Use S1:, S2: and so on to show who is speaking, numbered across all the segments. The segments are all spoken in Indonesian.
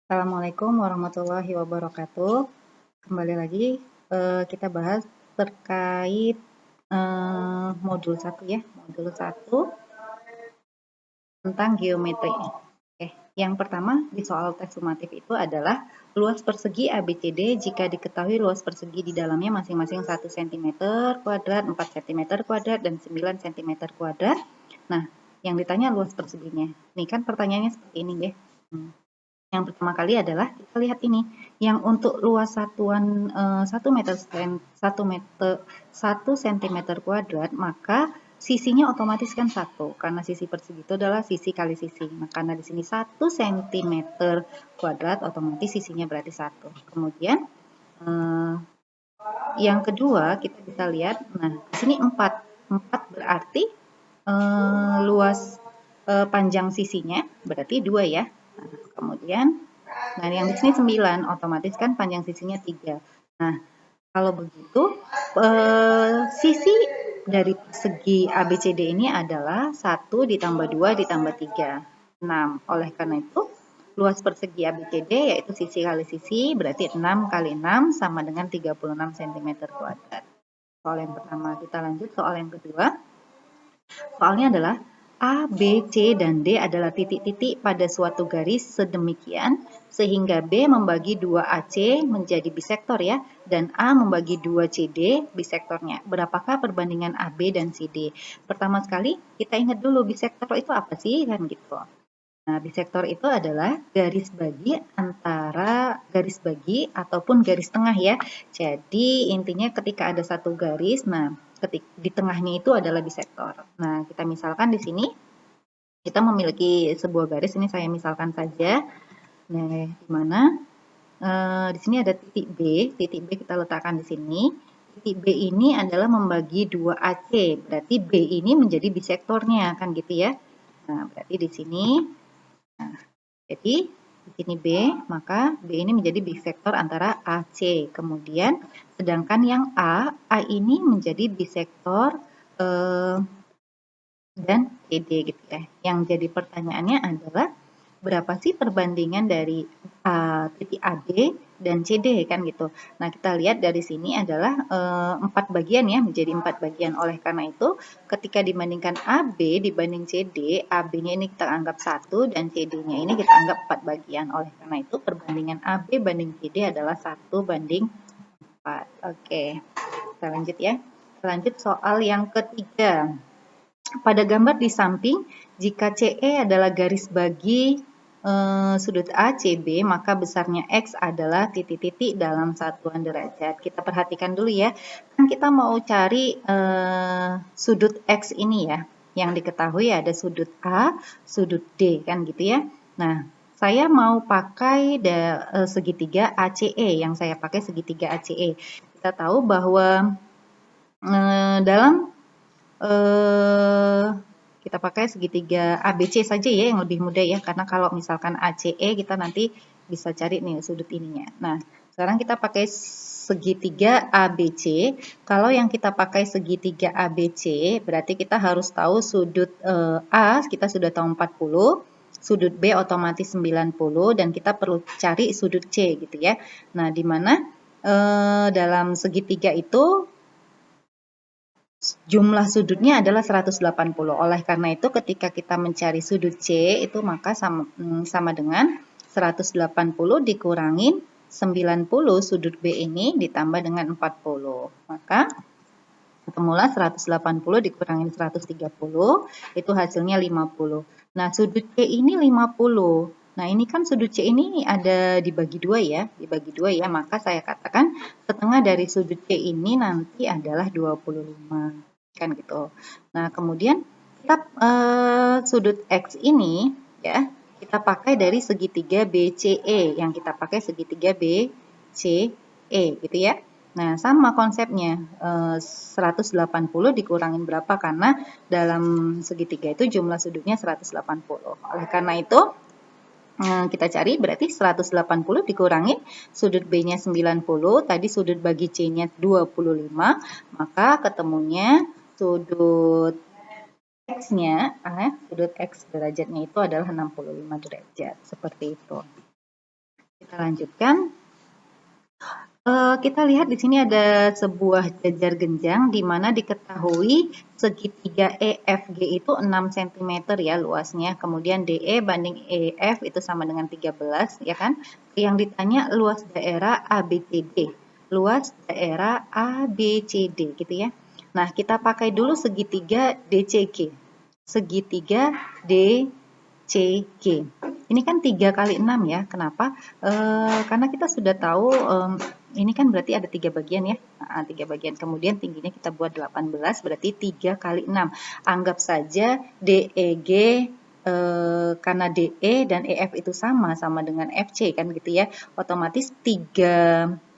S1: Assalamualaikum warahmatullahi wabarakatuh. Kembali lagi kita bahas terkait modul 1 ya, modul 1 tentang geometri. Oke, yang pertama di soal tes sumatif itu adalah luas persegi ABCD jika diketahui luas persegi di dalamnya masing-masing 1 cm kuadrat, 4 cm kuadrat, dan 9 cm kuadrat. Nah, yang ditanya luas perseginya. Nih kan pertanyaannya seperti ini ya. Yang pertama kali adalah kita lihat ini, yang untuk luas satuan 1 cm kuadrat, maka sisinya otomatis kan 1, karena sisi persegi itu adalah sisi kali sisi. Nah, karena di sini 1 cm kuadrat, otomatis sisinya berarti 1. Kemudian yang kedua kita bisa lihat, nah di sini 4. 4 berarti luas panjang sisinya berarti 2 ya. Nah, kemudian yang di sini 9, otomatis kan panjang sisinya 3. Nah, kalau begitu sisi dari segi ABCD ini adalah 1 ditambah 2 ditambah 3, 6. Oleh karena itu, luas persegi ABCD yaitu sisi kali sisi berarti 6 kali 6 sama dengan 36 cm kuadrat. Soal yang pertama, kita lanjut soal yang kedua. Soalnya adalah A, B, C, dan D adalah titik-titik pada suatu garis sedemikian sehingga B membagi 2 AC menjadi bisektor ya, dan A membagi 2 CD bisektornya. Berapakah perbandingan AB dan CD? Pertama sekali kita ingat dulu bisektor itu apa sih kan gitu. Nah, bisektor itu adalah garis bagi antara garis bagi ataupun garis tengah ya. Jadi intinya ketika ada satu garis, nah di tengahnya itu adalah bisektor. Nah, kita misalkan di sini kita memiliki sebuah garis, ini saya misalkan saja. Nah, di mana di sini ada titik B kita letakkan di sini. Titik B ini adalah membagi 2 AC, berarti B ini menjadi bisektornya kan gitu ya. Nah, berarti di sini nah, jadi di sini B, maka B ini menjadi bisektor antara AC. Kemudian sedangkan yang A ini menjadi bisektor dan CD gitu ya. Yang jadi pertanyaannya adalah berapa sih perbandingan dari titik AB dan CD kan gitu. Nah, kita lihat dari sini adalah 4 bagian ya, menjadi 4 bagian. Oleh karena itu, ketika dibandingkan AB dibanding CD, AB-nya ini kita anggap 1 dan CD-nya ini kita anggap 4 bagian. Oleh karena itu, perbandingan AB banding CD adalah 1 banding 4. Oke, kita lanjut ya. Kita lanjut soal yang ketiga. Pada gambar di samping, jika CE adalah garis bagi sudut ACB, maka besarnya X adalah titik-titik dalam satuan derajat. Kita perhatikan dulu ya, kan kita mau cari sudut X ini ya, yang diketahui ada sudut A, sudut D, kan gitu ya. Nah, saya mau pakai segitiga ACE, yang saya pakai segitiga ACE. Kita tahu bahwa dalam kita pakai segitiga ABC saja ya, yang lebih mudah ya, karena kalau misalkan ACE kita nanti bisa cari nih sudut ininya. Nah, sekarang kita pakai segitiga ABC. Kalau yang kita pakai segitiga ABC, berarti kita harus tahu sudut A, kita sudah tahu 40, sudut B otomatis 90, dan kita perlu cari sudut C gitu ya. Nah, di mana dalam segitiga itu jumlah sudutnya adalah 180. Oleh karena itu ketika kita mencari sudut C itu maka sama dengan 180 dikurangin 90 sudut B ini ditambah dengan 40. Maka ketemulah 180 dikurangin 130 itu hasilnya 50. Nah, sudut C ini 50. Nah, ini kan sudut C ini ada dibagi 2 ya, maka saya katakan setengah dari sudut C ini nanti adalah 25, kan gitu. Nah, kemudian kita sudut X ini ya, kita pakai dari segitiga BCE, yang kita pakai segitiga BCE gitu ya. Nah, sama konsepnya, 180 dikurangin berapa, karena dalam segitiga itu jumlah sudutnya 180. Oleh karena itu, kita cari berarti 180 dikurangi sudut B-nya 90, tadi sudut bagi C-nya 25, maka ketemunya sudut X-nya, sudut X derajatnya itu adalah 65 derajat, seperti itu. Kita lanjutkan. Kita lihat di sini ada sebuah jajar genjang di mana diketahui segitiga EFG itu 6 cm ya luasnya. Kemudian DE banding EF itu sama dengan 13 ya kan. Yang ditanya luas daerah ABCD. Luas daerah ABCD gitu ya. Nah, kita pakai dulu segitiga DCG. Segitiga DCG. Ini kan 3 kali 6 ya. Kenapa? Karena kita sudah tahu ini kan berarti ada 3 bagian ya. 3 bagian. Kemudian tingginya kita buat 18 berarti 3 kali 6. Anggap saja DEG karena DE dan EF itu sama dengan FC kan gitu ya. Otomatis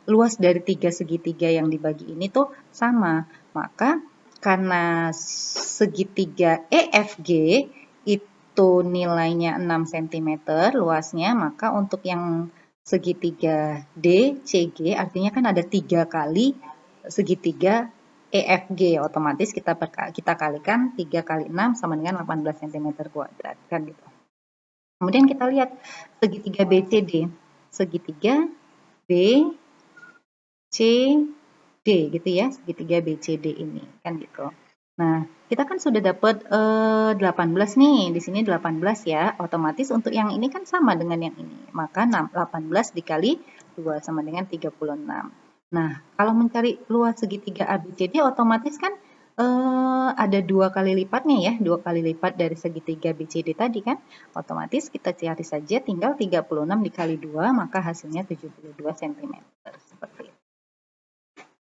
S1: luas dari 3 segitiga yang dibagi ini tuh sama. Maka karena segitiga EFG itu nilainya 6 cm luasnya, maka untuk yang segitiga DCG artinya kan ada 3 kali segitiga EFG, otomatis kita kalikan 3 kali 6 sama dengan 18 cm kuadrat kan gitu. Kemudian kita lihat segitiga BCD, segitiga BCD gitu ya, segitiga BCD ini kan gitu. Nah, kita kan sudah dapat 18 nih, di sini 18 ya, otomatis untuk yang ini kan sama dengan yang ini, maka 18 dikali 2 sama dengan 36. Nah, kalau mencari luas segitiga ABCD otomatis kan ada 2 kali lipatnya ya, 2 kali lipat dari segitiga BCD tadi kan, otomatis kita cari saja tinggal 36 dikali 2, maka hasilnya 72 cm, seperti itu.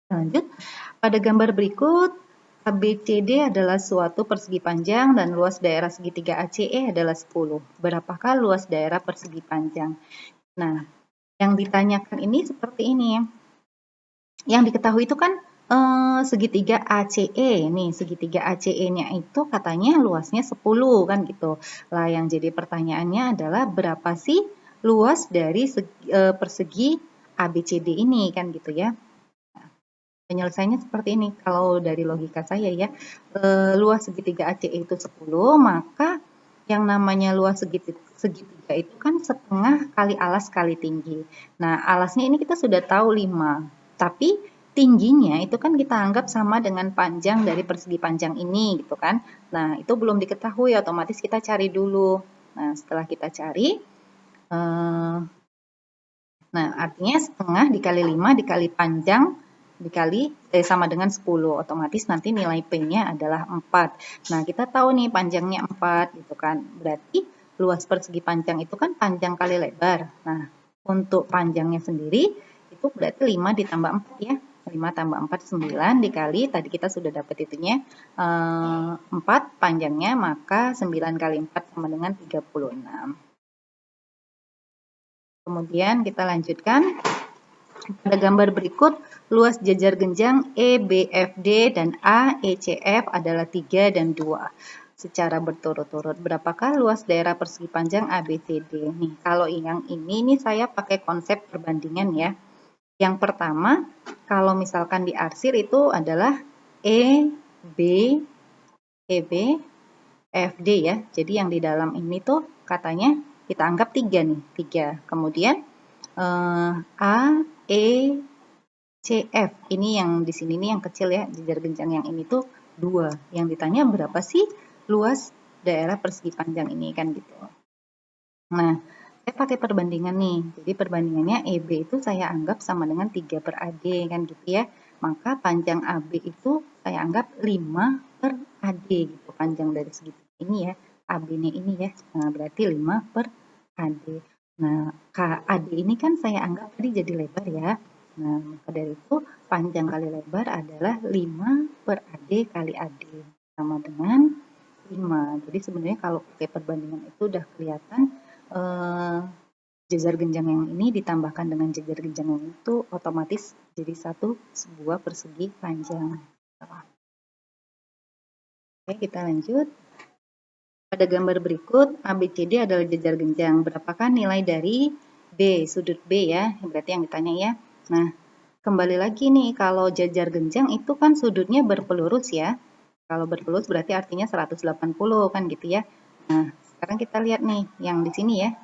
S1: Lanjut, pada gambar berikut, ABCD adalah suatu persegi panjang dan luas daerah segitiga ACE adalah 10. Berapakah luas daerah persegi panjang? Nah, yang ditanyakan ini seperti ini. Yang diketahui itu kan segitiga ACE. Nih, segitiga ACE-nya itu katanya luasnya 10 kan gitu. Lah, yang jadi pertanyaannya adalah berapa sih luas dari persegi ABCD ini kan gitu ya. Penyelesaiannya seperti ini, kalau dari logika saya ya, luas segitiga ACE itu 10, maka yang namanya luas segitiga itu kan setengah kali alas kali tinggi. Nah, alasnya ini kita sudah tahu 5, tapi tingginya itu kan kita anggap sama dengan panjang dari persegi panjang ini gitu kan. Nah, itu belum diketahui, otomatis kita cari dulu. Nah, setelah kita cari, nah artinya setengah dikali 5 dikali panjang dikali sama dengan 10, otomatis nanti nilai P-nya adalah 4. Nah, kita tahu nih panjangnya 4 gitu kan. Berarti luas persegi panjang itu kan panjang kali lebar. Nah, untuk panjangnya sendiri itu berarti 5 ditambah 4 ya. 5 tambah 4 9 dikali tadi kita sudah dapat itunya 4 panjangnya, maka 9 kali 4 sama dengan 36. Kemudian kita lanjutkan. Pada gambar berikut, luas jajar genjang EBFD dan AECF adalah 3 dan 2 secara berturut-turut. Berapakah luas daerah persegi panjang ABCD? Nih, kalau yang ini nih saya pakai konsep perbandingan ya. Yang pertama, kalau misalkan diarsir itu adalah EB, FD ya. Jadi yang di dalam ini tuh katanya kita anggap 3 nih, 3. Kemudian A, E, CF. Ini yang di sini nih yang kecil ya, jajar genjang yang ini tuh 2. Yang ditanya berapa sih luas daerah persegi panjang ini kan gitu. Nah, saya pakai perbandingan nih. Jadi perbandingannya EB itu saya anggap sama dengan 3 per AD kan gitu ya. Maka panjang AB itu saya anggap 5 per AD gitu. Panjang dari segitiga ini ya. AB-nya ini ya. Nah, berarti 5 per AD. Nah, AD ini kan saya anggap tadi jadi lebar ya. Nah, maka dari itu panjang kali lebar adalah 5 per AD kali AD. Sama dengan 5. Jadi sebenarnya kalau pakai perbandingan itu udah kelihatan jajar genjang yang ini ditambahkan dengan jajar genjang yang itu otomatis jadi sebuah persegi panjang. Oke, kita lanjut. Pada gambar berikut, ABCD adalah jajar genjang. Berapakah nilai dari B, sudut B ya? Berarti yang ditanya ya. Nah, kembali lagi nih, kalau jajar genjang itu kan sudutnya berpelurus ya. Kalau berpelurus berarti artinya 180 kan gitu ya. Nah, sekarang kita lihat nih yang di sini ya.